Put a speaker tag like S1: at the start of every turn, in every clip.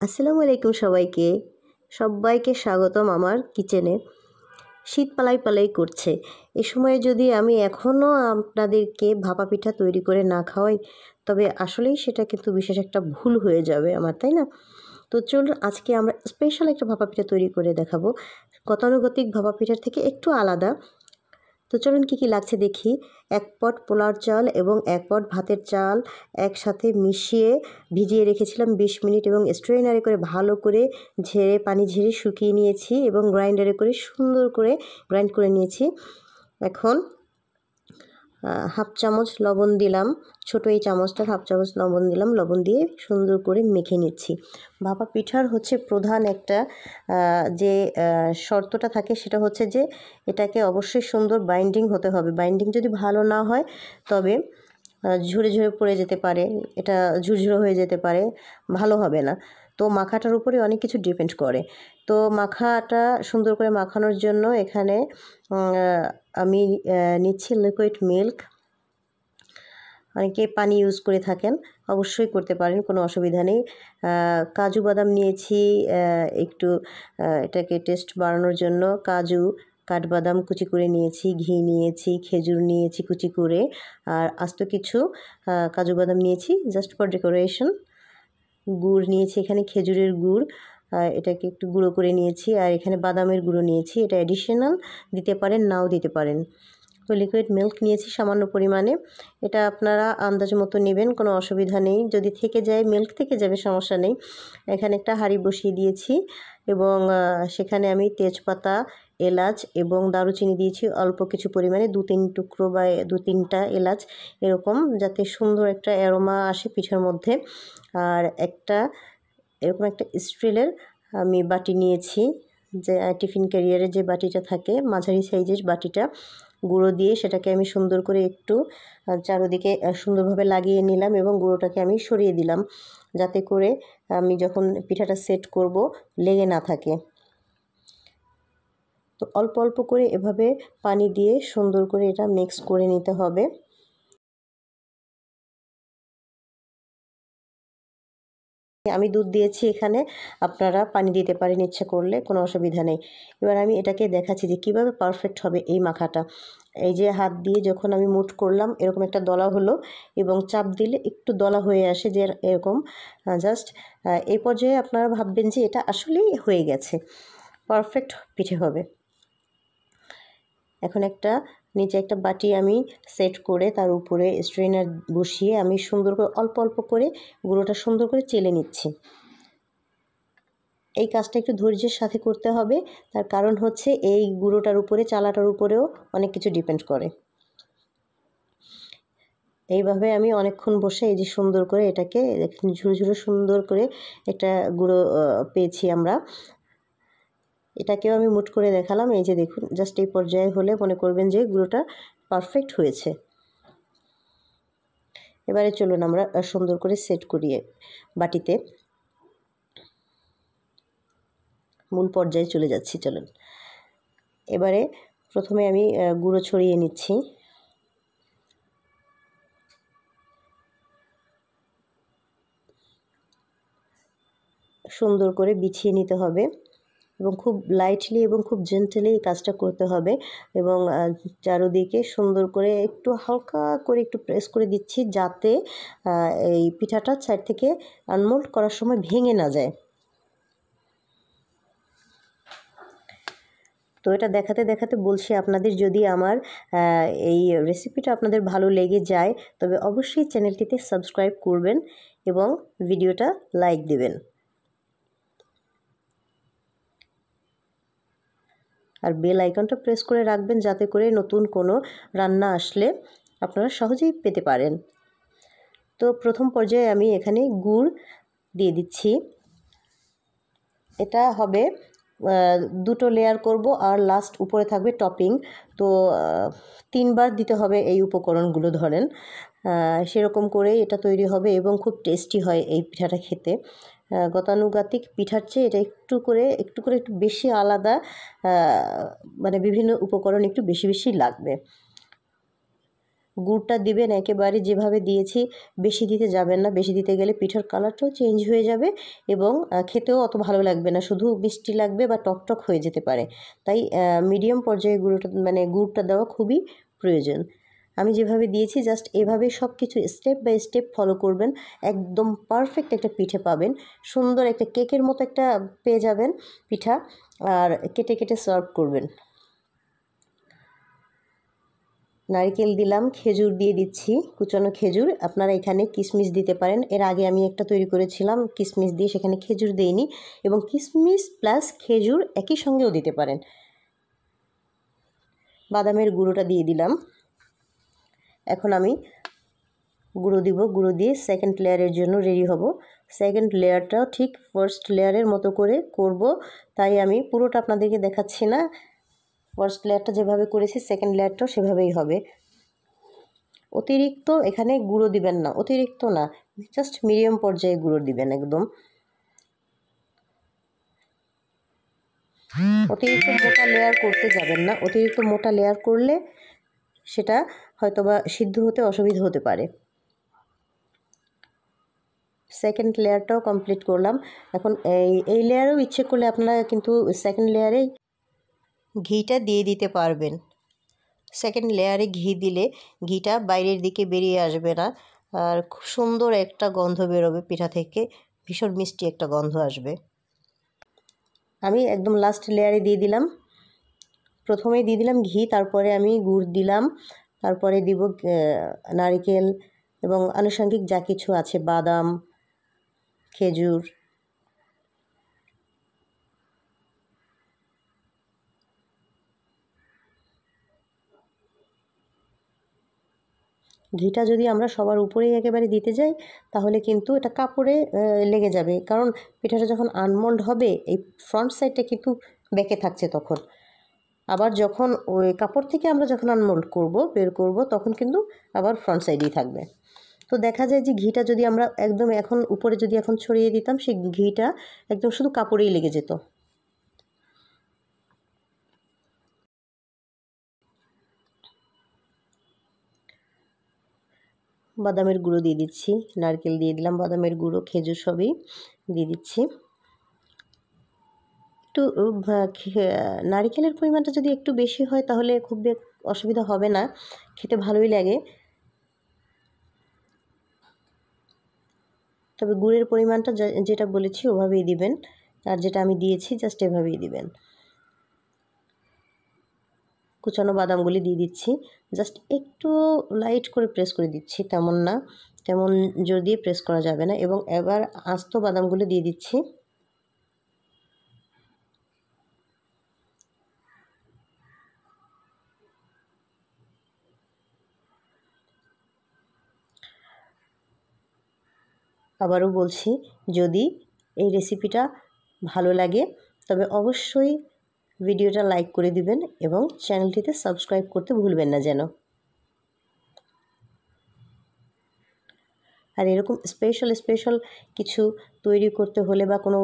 S1: আসসালামু আলাইকুম সবাইকে স্বাগতম আমার কিচেনে। শীত পালাই পালাই করছে, এ সময়ে যদি আমি এখনও আপনাদেরকে ভাপা পিঠা তৈরি করে না খাওয়াই তবে আসলেই সেটা কিন্তু বিশেষ একটা ভুল হয়ে যাবে আমার, তাই না? তো চলুন আজকে আমরা স্পেশাল একটা ভাপা পিঠা তৈরি করে দেখাবো, গতানুগতিক ভাপা পিঠার থেকে একটু আলাদা। তো চলুন কী কী লাগছে দেখি। 1 পট পোলার চাল এবং 1 পট ভাতের চাল একসাথে মিশিয়ে ভিজিয়ে রেখেছিলাম 20 মিনিট এবং স্ট্রেনারে করে ভালো করে পানি ঝেড়ে শুকিয়ে নিয়েছি এবং গ্রাইন্ডারে করে সুন্দর করে গ্রাইন্ড করে নিয়েছি। এখন হাফ চামচ লবণ দিলাম, ছোটো এই চামচটার হাফ চামচ লবণ দিলাম, লবণ দিয়ে সুন্দর করে মেখে নিচ্ছি। ভাপা পিঠার হচ্ছে প্রধান একটা যে শর্তটা থাকে সেটা হচ্ছে যে এটাকে অবশ্যই সুন্দর বাইন্ডিং হতে হবে। বাইন্ডিং যদি ভালো না হয় তবে ঝরে ঝরে পড়ে যেতে পারে, এটা ঝুরঝুরে হয়ে যেতে পারে, ভালো হবে না। তো মাখাটার উপরে অনেক কিছু ডিপেন্ড করে। তো মাখাটা সুন্দর করে মাখানোর জন্য এখানে আমি নিচ্ছি লিকুইড মিল্ক। অনেকে পানি ইউজ করে থাকেন, অবশ্যই করতে পারেন, কোনো অসুবিধা নেই। কাজু বাদাম নিয়েছি একটু এটাকে টেস্ট বাড়ানোর জন্য। কাজু কাঠবাদাম কুচি করে নিয়েছি, ঘি নিয়েছি, খেজুর নিয়েছি কুচি করে, আর আস্ত কিছু কাজু বাদাম নিয়েছি জাস্ট ফর ডেকোরেশন। গুড় নিয়েছি এখানে, খেজুরের গুড়, এটাকে একটু গুঁড়ো করে নিয়েছি, আর এখানে বাদামের গুঁড়ো নিয়েছি, এটা অ্যাডিশনাল দিতে পারেন নাও দিতে পারেন। তো লিকুইড মিল্ক নিয়েছি সামান্য পরিমাণে, এটা আপনারা আন্দাজ মতো নেবেন, কোনো অসুবিধা নেই। যদি থেকে যায় মিল্ক থেকে যাবে, সমস্যা নেই। এখানে একটা হাঁড়ি বসিয়ে দিয়েছি এবং সেখানে আমি তেজপাতা, এলাচ এবং দারুচিনি দিয়েছি অল্প কিছু পরিমাণে, 2-3 টুকরো বা 2-3টা এলাচ, এরকম যাতে সুন্দর একটা অ্যারোমা আসে পিঠার মধ্যে। আর এরকম একটা স্টিলের আমি বাটি নিয়েছি, যে টিফিন ক্যারিয়ারের যে বাটিটা থাকে মাঝারি সাইজের বাটিটা, গুঁড়ো দিয়ে সেটাকে আমি সুন্দর করে একটু চারদিকে সুন্দরভাবে লাগিয়ে নিলাম এবং গুঁড়োটাকে আমি সরিয়ে দিলাম যাতে করে আমি যখন পিঠাটা সেট করব লেগে না থাকে। তো অল্প অল্প করে এভাবে পানি দিয়ে সুন্দর করে এটা মিক্স করে নিতে হবে। আমি দুধ দিয়েছি এখানে, আপনারা পানি দিতে পারেন ইচ্ছা করলে, কোনো অসুবিধা নেই। এবার আমি এটাকে দেখাচ্ছি যে কীভাবে পারফেক্ট হবে এই মাখাটা। এই যে হাত দিয়ে যখন আমি মুঠ করলাম এরকম একটা দলা হলো এবং চাপ দিলে একটু দলা হয়ে আসে, যে এরকম জাস্ট এই পর্যায়ে আপনারা ভাববেন যে এটা আসলেই হয়ে গেছে, পারফেক্ট পিঠে হবে। এখন নিচে একটা বাটি আমি সেট করে তার উপরে স্ট্রেনার বসিয়ে আমি সুন্দর করে অল্প অল্প করে গুঁড়োটা সুন্দর করে চেলে নিচ্ছি। এই কাজটা একটু ধৈর্যের সাথে করতে হবে, তার কারণ হচ্ছে এই গুঁড়োটার উপরে, চালাটার উপরেও অনেক কিছু ডিপেন্ড করে। এইভাবে আমি অনেকক্ষণ বসে এই যে সুন্দর করে এটাকে ঝুরো সুন্দর করে একটা গুঁড়ো পেয়েছি আমরা। এটাকেও আমি মুঠ করে দেখালাম, এই যে দেখুন, জাস্ট এই পর্যায়ে হলে মনে করবেন যে গুঁড়োটা পারফেক্ট হয়েছে। এবারে চলুন আমরা সুন্দর করে সেট করি বাটিতে। মূল পর্যায়ে চলে যাচ্ছি, চলুন। এবারে প্রথমে আমি গুঁড়ো ছড়িয়ে নিচ্ছি। সুন্দর করে বিছিয়ে নিতে হবে এবং খুব লাইটলি এবং খুব জেন্টলি এই কাজটা করতে হবে এবং চারদিকে সুন্দর করে একটু হালকা করে একটু প্রেস করে দিচ্ছি যাতে এই পিঠাটা সাইড থেকে আনমোল্ড করার সময় ভেঙে না যায়। তো এটা দেখাতে দেখাতে বলছি আপনাদের, যদি আমার এই রেসিপিটা আপনাদের ভালো লেগে যায় তবে অবশ্যই চ্যানেলটিতে সাবস্ক্রাইব করবেন এবং ভিডিওটা লাইক দেবেন। আর বেল আইকনটা প্রেস করে রাখবেন যাতে করে নতুন কোনো রান্না আসলে আপনারা সহজেই পেতে পারেন। তো প্রথম পর্যায়ে আমি এখানে গুড় দিয়ে দিচ্ছি। এটা হবে 2টো লেয়ার করব আর লাস্ট উপরে থাকবে টপিং। তো 3বার দিতে হবে এই উপকরণগুলো, ধরেন সেরকম করেই এটা তৈরি হবে এবং খুব টেস্টি হয় এই পিঠাটা খেতে। গতানুগতিক পিঠার চেয়ে এটা একটু বেশি আলাদা, মানে বিভিন্ন উপকরণ একটু বেশি লাগবে। গুড়টা দিবেন একেবারে যেভাবে দিয়েছি, বেশি দিতে যাবেন না। বেশি দিতে গেলে পিঠার কালারটাও চেঞ্জ হয়ে যাবে এবং খেতেও অত ভালো লাগবে না, শুধু মিষ্টি লাগবে বা টকটক হয়ে যেতে পারে। তাই মিডিয়াম পর্যায়ে গুড়টা দেওয়া খুবই প্রয়োজন। আমি যেভাবে দিয়েছি জাস্ট এভাবে সব কিছু স্টেপ বাই স্টেপ ফলো করবেন, একদম পারফেক্ট একটা পিঠে পাবেন। সুন্দর একটা কেকের মতো একটা পেয়ে যাবেন পিঠা। আর কেটে কেটে সার্ভ করবেন। নারকেল দিলাম, খেজুর দিয়ে দিচ্ছি, কুচানো খেজুর। আপনারা এখানে কিশমিশ দিতে পারেন। এর আগে আমি একটা তৈরি করেছিলাম কিশমিশ দিয়ে, সেখানে খেজুর দেইনি, এবং কিশমিশ প্লাস খেজুর একই সঙ্গেও দিতে পারেন। বাদামের গুঁড়োটা দিয়ে দিলাম। এখন আমি গুঁড়ো দিব, গুঁড়ো দিয়ে সেকেন্ড লেয়ারের জন্য রেডি হব। সেকেন্ড লেয়ারটাও ঠিক ফার্স্ট লেয়ারের মতো করে করব, তাই আমি পুরোটা আপনাদেরকে দেখাচ্ছি না। ফার্স্ট লেয়ারটা যেভাবে করেছি সেকেন্ড লেয়ারটাও সেভাবেই হবে। অতিরিক্ত এখানে গুঁড়ো দিবেন না, অতিরিক্ত না, জাস্ট মিডিয়াম পর্যায়ে গুঁড়ো দিবেন একদম। অতিরিক্ত মোটা লেয়ার করতে যাবেন না, অতিরিক্ত মোটা লেয়ার করলে সেটা হয়তোবা সিদ্ধ হতে অসুবিধা হতে পারে। সেকেন্ড লেয়ারটাও কমপ্লিট করলাম। এখন এই লেয়ারেও ইচ্ছে করলে আপনারা কিন্তু সেকেন্ড লেয়ারেই ঘিটা দিয়ে দিতে পারবেন। সেকেন্ড লেয়ারে ঘি দিলে ঘিটা বাইরের দিকে বেরিয়ে আসবে না, আর খুব সুন্দর একটা গন্ধ বেরোবে পিঠা থেকে, ভীষণ মিষ্টি একটা গন্ধ আসবে। আমি একদম লাস্ট লেয়ারে দিয়ে দিলাম, প্রথমেই দিয়ে দিলাম ঘি, তারপরে আমি গুড় দিলাম, তারপরে দিব নারকেল এবং আনুষঙ্গিক যা কিছু আছে, বাদাম, খেজুর। ঘিটা যদি আমরা সবার উপরেই একেবারে দিতে যাই তাহলে কিন্তু এটা কাপড়ে লেগে যাবে, কারণ পিঠাটা যখন আনমোল্ড হবে এই ফ্রন্ট সাইডটা কিন্তু বেঁকে থাকছে তখন। আবার যখন ওই কাপড় থেকে আমরা যখন আনমোল্ড বের করব তখন কিন্তু আবার ফ্রন্ট সাইডেই থাকবে। তো দেখা যায় যে ঘিটা যদি আমরা একদম এখন উপরে যদি এখন ছড়িয়ে দিতাম, সেই ঘিটা একদম শুধু কাপড়েই লেগে যেত। বাদামের গুঁড়ো দিয়ে দিচ্ছি, নারকেল দিয়ে দিলাম, বাদামের গুঁড়ো, খেজুর সবই দিয়ে দিচ্ছি। একটু নারকেলের পরিমাণটা যদি একটু বেশি হয় তাহলে খুব অসুবিধা হবে না, খেতে ভালোই লাগে। তবে গুড়ের পরিমাণটা যেটা বলেছি ওভাবেই দিবেন, আর যেটা আমি দিয়েছি জাস্ট এভাবেই দিবেন। কুচানো বাদামগুলি দিয়ে দিচ্ছি, জাস্ট একটু লাইট করে প্রেস করে দিচ্ছি, তেমন না, তেমন জোর দিয়ে প্রেস করা যাবে না। এবং এবার আস্ত বাদামগুলি দিয়ে দিচ্ছি। আবারও বলছি, যদি এই রেসিপিটা ভালো লাগে তবে অবশ্যই ভিডিওটা লাইক করে দিবেন এবং চ্যানেলটিতে সাবস্ক্রাইব করতে ভুলবেন না যেন। আর এরকম স্পেশাল কিছু তৈরি করতে হলে বা কোনো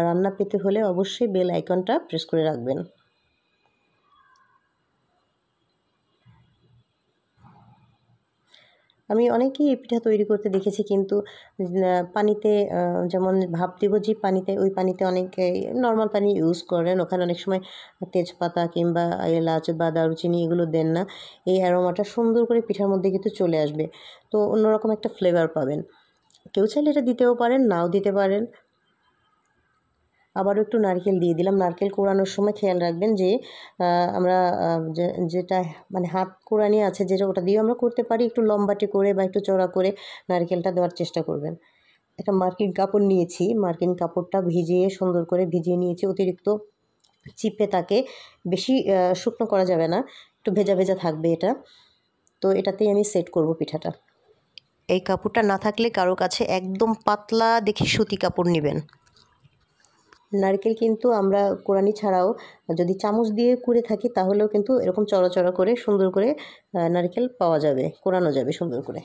S1: রান্না পেতে হলে অবশ্যই বেল আইকনটা প্রেস করে রাখবেন। আমি অনেকেই এই পিঠা তৈরি করতে দেখেছি, কিন্তু পানিতে যেমন ভাপ দিব যে পানিতে, ওই পানিতে অনেকে নর্মাল পানি ইউজ করেন, ওখানে অনেক সময় তেজপাতা কিংবা এলাচ বা দারুচিনি এগুলো দেন না। এই অ্যারোমাটা সুন্দর করে পিঠার মধ্যে কিন্তু চলে আসবে, তো অন্যরকম একটা ফ্লেভার পাবেন। কেউ চাইলে এটা দিতেও পারেন, নাও দিতে পারেন। আবারও একটু নারকেল দিয়ে দিলাম। নারকেল কোড়ানোর সময় খেয়াল রাখবেন যে আমরা যেটা মানে হাত কোড়ানি আছে যেটা, ওটা দিয়েও আমরা করতে পারি, একটু লম্বাটে করে বা একটু চড়া করে নারকেলটা দেওয়ার চেষ্টা করবেন। একটা মার্কিন কাপড় নিয়েছি, মার্কিন কাপড়টা সুন্দর করে ভিজিয়ে নিয়েছি। অতিরিক্ত চিপে তাকে বেশি শুকনো করা যাবে না, একটু ভেজা ভেজা থাকবে এটা। তো এটাতেই আমি সেট করব পিঠাটা। এই কাপড়টা না থাকলে কারো কাছে একদম পাতলা দেখে সুতি কাপড় নেবেন। নারকেল কিন্তু আমরা কোরানি ছাড়াও যদি চামচ দিয়ে কুড়ে থাকি তাহলেও কিন্তু এরকম চড়া করে সুন্দর করে নারকেল পাওয়া যাবে, কোরানো যাবে সুন্দর করে,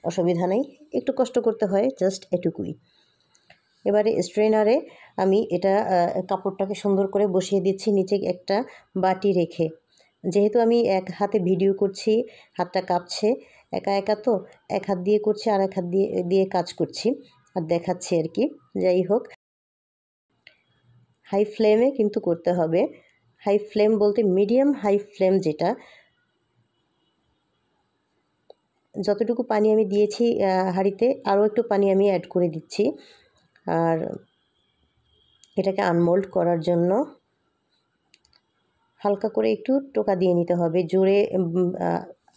S1: অসুবিধা নেই। একটু কষ্ট করতে হয়, জাস্ট এটুকুই। এবারে স্ট্রেনারে আমি এটা কাপড়টাকে সুন্দর করে বসিয়ে দিচ্ছি, নিচে একটা বাটি রেখে। যেহেতু আমি এক হাতে ভিডিও করছি, হাতটা কাঁপছে, একা একা তো এক হাত দিয়ে করছি আর এক হাত দিয়ে দিয়ে কাজ করছি আর দেখাচ্ছি আর কি। যাই হোক, হাই ফ্লেমে কিন্তু করতে হবে। হাই ফ্লেম বলতে মিডিয়াম হাই ফ্লেম, যেটা যতটুকু পানি আমি দিয়েছি হাঁড়িতে আরও একটু পানি আমি অ্যাড করে দিচ্ছি। আর এটাকে আনমোল্ড করার জন্য হালকা করে একটু টোকা দিয়ে নিতে হবে, জোরে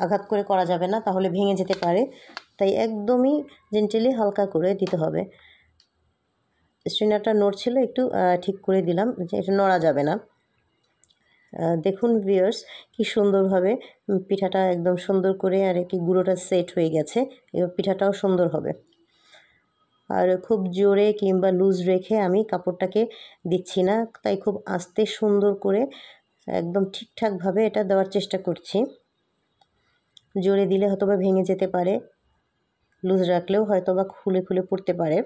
S1: আঘাত করে করা যাবে না, তাহলে ভেঙে যেতে পারে। তাই একদমই জেন্টেলি হালকা করে দিতে হবে। স্ট্রেনারটা নড়ছিল, একটু ঠিক করে দিলাম যে এটা নড়া যাবে না। দেখুন ভিউয়ার্স, কি সুন্দরভাবে পিঠাটা একদম সুন্দর করে আর কি গুঁড়োটা সেট হয়ে গেছে। এবার পিঠাটাও সুন্দর হবে। আর খুব জোরে কিংবা লুজ রেখে আমি কাপড়টাকে দিচ্ছি না, তাই খুব আস্তে সুন্দর করে একদম ঠিকঠাকভাবে এটা দেওয়ার চেষ্টা করছি। জোরে দিলে হয়তোবা ভেঙে যেতে পারে, লুজ রাখলেও হয়তোবা খুলে খুলে পড়তে পারে।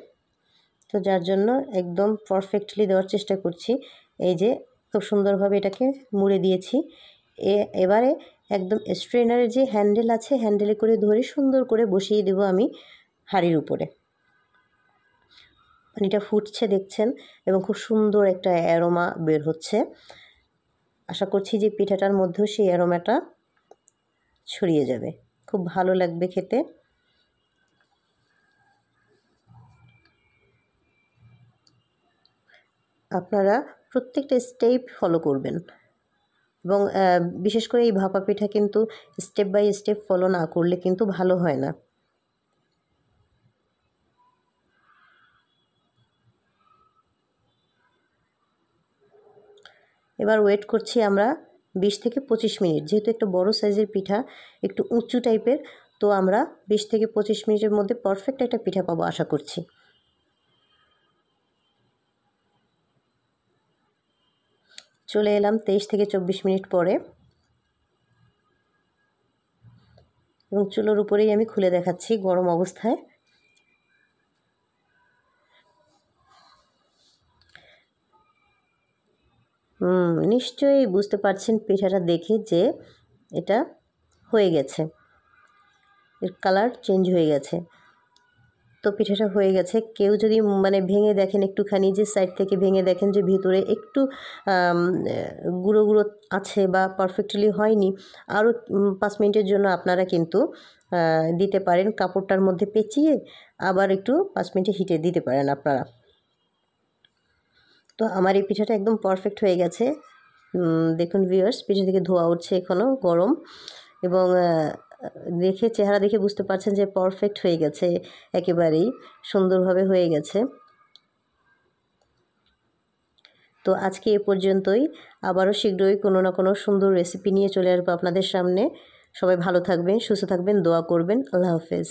S1: তো যার জন্য একদম পারফেক্টলি দেওয়ার চেষ্টা করছি। এই যে খুব সুন্দরভাবে এটাকে মুড়ে দিয়েছি। এবারে একদম স্ট্রেনারের যে হ্যান্ডেল আছে, হ্যান্ডেলে করে ধরে সুন্দর করে বসিয়ে দেব আমি হাঁড়ির উপরে। পানিটা ফুটছে দেখছেন, এবং খুব সুন্দর একটা অ্যারোমা বের হচ্ছে। আশা করছি যে পিঠাটার মধ্যেও সেই অ্যারোমাটা ছড়িয়ে যাবে, খুব ভালো লাগবে খেতে। আপনারা প্রত্যেকটা স্টেপ ফলো করবেন, এবং বিশেষ করে এই ভাপা পিঠা কিন্তু স্টেপ বাই স্টেপ ফলো না করলে কিন্তু ভালো হয় না। এবার ওয়েট করছি আমরা 20 থেকে 25 মিনিট। যেহেতু একটা বড় সাইজের পিঠা, একটু উঁচু টাইপের, তো আমরা 20 থেকে 25 মিনিটের মধ্যে পারফেক্ট একটা পিঠা পাবো আশা করছি। চলে এলাম 23 থেকে 24 মিনিট পরে, এবং চুলোর উপরেই আমি খুলে দেখাচ্ছি গরম অবস্থায়। নিশ্চয়ই বুঝতে পারছেন পিঠাটা দেখে যে এটা হয়ে গেছে, এর কালার চেঞ্জ হয়ে গেছে। তো পিঠাটা হয়ে গেছে। কেউ যদি মানে ভেঙে দেখেন একটুখানি, যে সাইড থেকে ভেঙে দেখেন যে ভিতরে একটু গুঁড়ো গুঁড়ো আছে বা পারফেক্টলি হয়নি, আরও 5 মিনিটের জন্য আপনারা কিন্তু দিতে পারেন কাপড়টার মধ্যে পেঁচিয়ে, আবার একটু 5 মিনিটে হিটে দিতে পারেন আপনারা। তো আমার এই পিঠাটা একদম পারফেক্ট হয়ে গেছে। দেখুন ভিউয়ার্স, পিঠা থেকে ধোয়া উঠছে, এখনও গরম, এবং দেখে চেহারা দেখে বুঝতে পারছেন যে পারফেক্ট হয়ে গেছে, একেবারেই সুন্দরভাবে হয়ে গেছে। তো আজকে এ পর্যন্তই। আবারও শীঘ্রই কোনো না কোনো সুন্দর রেসিপি নিয়ে চলে আসবো আপনাদের সামনে। সবাই ভালো থাকবেন, সুস্থ থাকবেন, দোয়া করবেন। আল্লাহ হাফেজ।